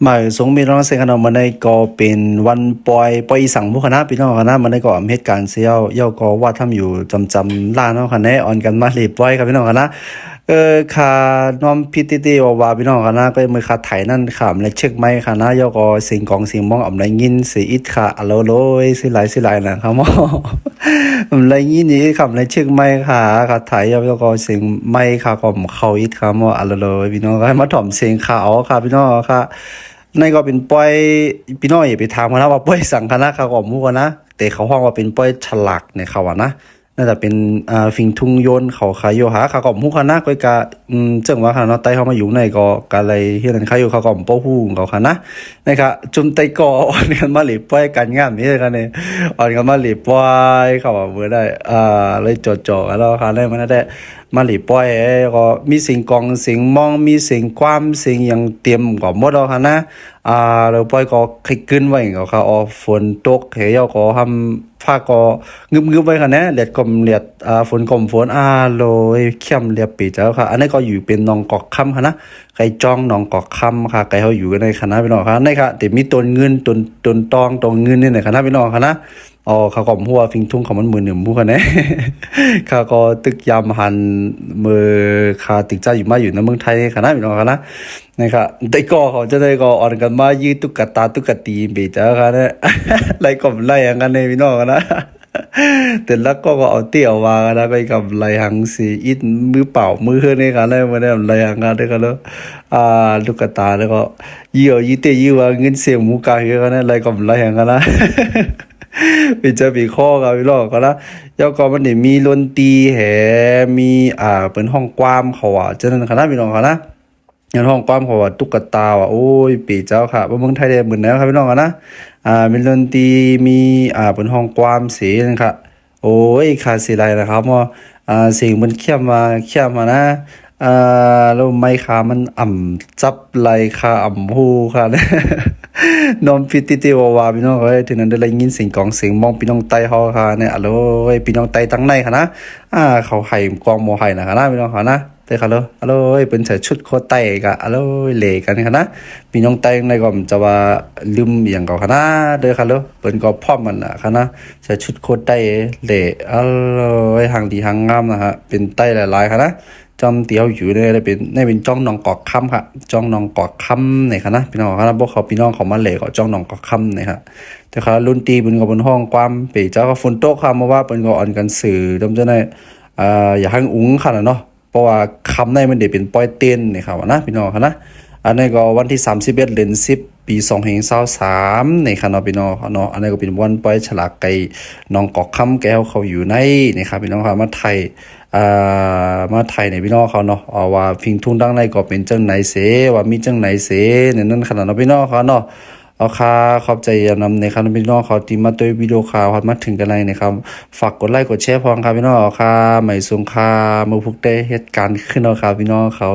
หมายสงมีน้องเสียงขนมมันได้ก็เป็นวันปอยสั่งพวกคณะพี่น้องคณะมันได้ก็เหตุการณ์เสี้ยวเย่าก็ว่าทำอยู่จำล่าน้องคณะออนกันมาเรียบร้อยครับพี่น้องคณะค่าน้อมพิธีตีว่าพี่น้องคณะก็มือค่าไถนั่นขามและเช็คไม้คณะเย่าก็สิ่งของสิ่งมองอำไรยินสีอิดค่ะอโลโลยสิหลายนะครับมออำไรยินนี่ขำไรเช็คไม้ค่ะค่าไถเย่าก็สิ่งไม้ค่ะก็เข้าอิดค่ะมออโลโลยพี่น้องก็ให้มาถ่อมเสียงขาวค่ะพี่น้องค่ะ ในก็เป็นป้อยพี่น้อยอย่าไปถามกันนะว่าป้อยสังคณะเขาก็มู่กันนะแต่เขาห้องว่าเป็นป้อยฉลากในเขาอะนะน่าจะเป็นฟิงทุงโยนเขาขายโยหาเขาก็มู่กันนะก็กะเจังว่าคณะเนาะไต้เขามาอยู่ในก็กะเลยเฮ็ดนั้นขายโยเขาก็ป้อฮู้เขาค่ะนะนะครับจุมไต้ก็อ่อนกันมาหลีป้อยกันงานนี้กันเนี่ยอ่อนกันมาหลีป้อยเขาว่าเมื่อได้เลยจ่อๆแล้วค่ะได้มันได้มาหลีป้อยก็มีสิ่งกองสิ่งมองมีสิ่งความสิ่งยังเตรียมก็หมดแล้วค่ะนะเราป้อยก็คลิกขึ้นไว้ก็ค่ะฝนตกเหี่ยวก็ทำฟ้าก็งึบๆไว้ค่ะนะเลียดกลมเลียดฝนกลมฝนโรยเข้มเรียบปีเจ้าค่ะอันนี้ก็อยู่เป็นหนองกอกค่ำค่ะนะไก่จ้องหนองกอกค่ำค่ะไก่เขาอยู่กันในคณะพี่น้องค่ะในค่ะแต่มีต้นเงินต้นตองต้นเงินนี่ในคณะพี่น้องค่ะนะเขาก็หัวฟิงทุ่งเขามันมือหนึ่งผู้ค่ะนะเขาก็ตึกยามหันมือขาติดใจอยู่มาอยู่ในเมืองไทยค่ะนะพี่น้องค่ะนะนะครับแต่ก็เขาจะได้ก็อ่อนกันมายืดตุ๊กตีเบียจ้าค่ะนะไล่กบไล่อย่างกันในพี่น้องค่ะนะแต่แล้วก็เอาเตี่ยวมากันนะไปกับไล่หังสีอิดมือเปล่ามือเฮือนี่ค่ะนะมาได้ไล่หังกันได้กันแล้วตุ๊กตาแล้วก็ยี่เตยี่ว่าเงินเสียหมูกาเฮือกันนะไล่กบไล่หังกันนะเป็นจะปีข้อกับพี่น้องก็นะแล้วก็มันนี่มีดนตรีแหมีเป็นห้องกว้ามเขาฉะนั้นคณะพี่น้องเขานะอย่างห้องกว้ามเขาตุ๊กตาโอ้ยปีเจ้าค่ะว่าเมืองไทยได้เหมือนแล้วครับพี่น้องกันนะมีดนตรีมีเป็นห้องกว้ามสีนะครับโอ้ยคาสีไรนะครับว่าเสียงมันเข้มมานะแล้วไมค์ขามันจับไหลขาหูค่ะนะน้องพี่ติว่าพี่น้องเอ้ยถึงนั้นได้ยินเสียงกองเสียงมองพี่น้องไต้เขาค่ะเนี่ยอะโลพี่น้องไต้ตั้งในค่ะนะเขาให้กองโมให้นะคะนะพี่น้องค่ะนะเต้ค่ะโลอะโลเป็นใส่ชุดโคตรไต้กะอะโลเหล่กันค่ะนะพี่น้องไต้ในก็จะว่าลืมอย่างเขาค่ะนะเด้อค่ะโลเป็นก็พร้อมมันนะค่ะนะใส่ชุดโคตรไต้เหล่อะโลหางดีหางงามนะฮะเป็นไต้หลายๆค่ะนะจอมเตียวอยู่ในเป็นจ้องนองกอกค่ำค่ะจ้องนองกอกค่ำเนี่ยค่ะนะพี่น้องครับพวกเขาพี่น้องเขามาเหล่ก็จ้องนองกอกค่ำเนี่ยค่ะแต่ค่ะรุ่นตีเป็นก็บนห้องความปีเจ้าก็ฝนตกค่ะมาว่าเป็นก็อ่อนกันสื่อจำจะได้อย่าให้อุ้งค่ะเนาะเพราะว่าคำในมันเดี๋ยวเป็นปอยเต้นเนี่ยค่ะนะพี่น้องค่ะนะอันนี้ก็วันที่31เดือน10ปี2023ในค่ะเนาะพี่น้องเนาะอันนี้ก็เป็นวันปอยฉลากไก่น้องกอกค่ำแก้วเขาอยู่ในนี่ครับพี่น้องครับมาไทยมาไทยในพี่น้องเขาเนาะว่าพิงทุ่งดังในก็เป็นจังไหนเสว่ามีจังไหนเสเนี่ยนั่นขนาดเนาะพี่น้องเขาเนาะเอาค่ะขอบใจนำในครับพี่น้องเขาที่มาด้วยวิดีโอข่าวมาถึงกันเลยนะครับฝากกดไลค์กดแชร์พร้อมครับพี่น้องค่ะไม่สงค่ามือพวกได้เหตุการณ์ขึ้นเนาะครับพี่น้องเขา